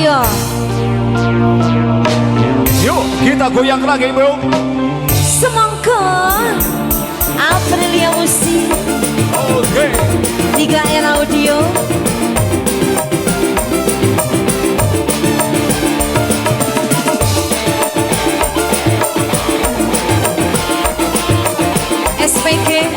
ayo. Yuk kita goyang lagi bro. Semangka Aprilia Musik. Oke. 3R Audio. SPG.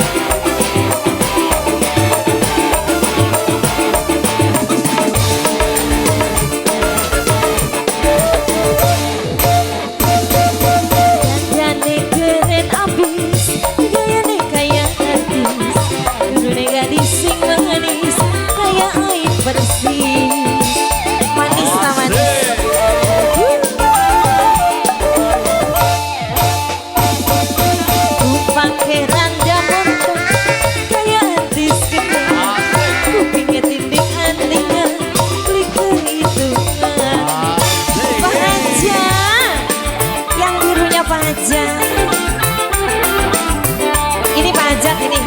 Ini pajak ini.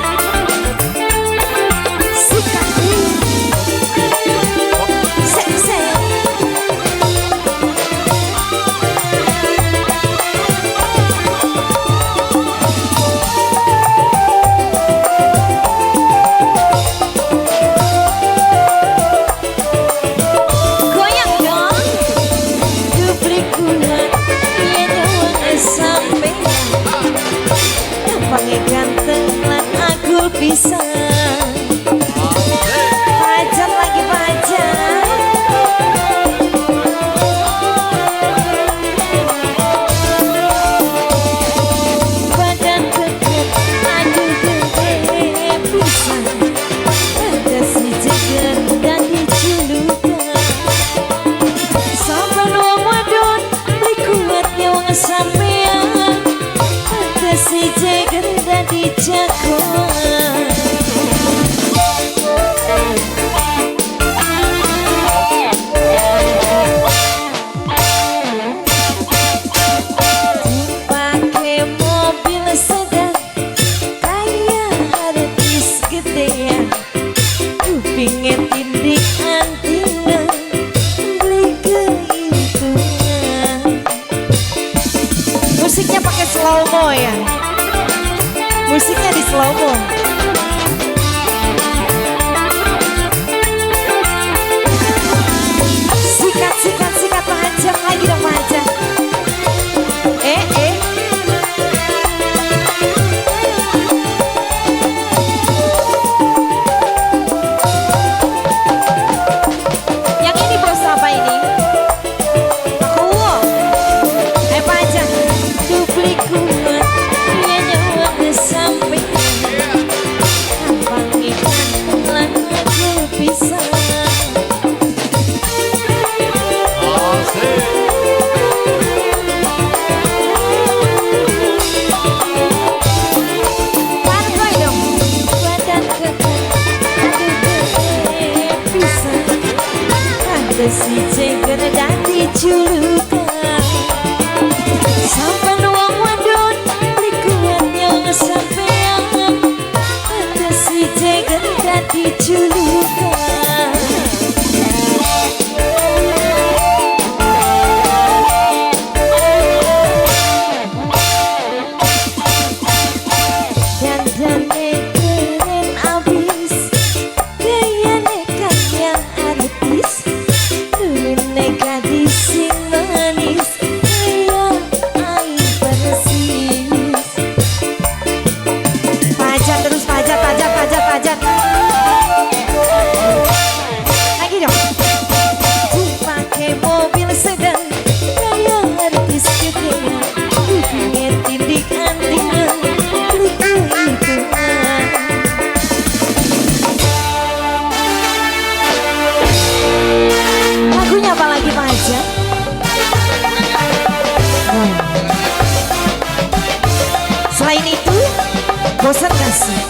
Goyang dong. Duplik kuat. Sampai panggil ganteng lan aku bisa pajak lagi pajak. Badan keket aduh gede bisa ada si jeger dan dijulukan sampai wong wadon beli kuatnya wong sampean ada si jeger dan dijagoan. Pakai mobil sedan kayak artis gedean, kupingnya tindik antingan beli kehitungan. Musiknya pakai slow mo ya. Musiknya di slow mo. Sikat pajak lagi dong pajak. Yang ini bos apa ini? Cool. Pajak. Duplik kuat. Dia nyawa sampai. Abang ikan lan aku bisa. Si jeger dan dijulukan sampai wong wadon beli kuatnya ngesampean ada si jeger dan dijulukan. Dan keren abis gaya nekat yang artis. Gadis yang manis kayak air persis. Pajak terus pajak. Lagi dong. Pakai mobil sedan kayak artis gedean, kupingnya tindik antingan beli kehitungan. Lagunya apa lagi pajak? Selain itu, bosan gak sih?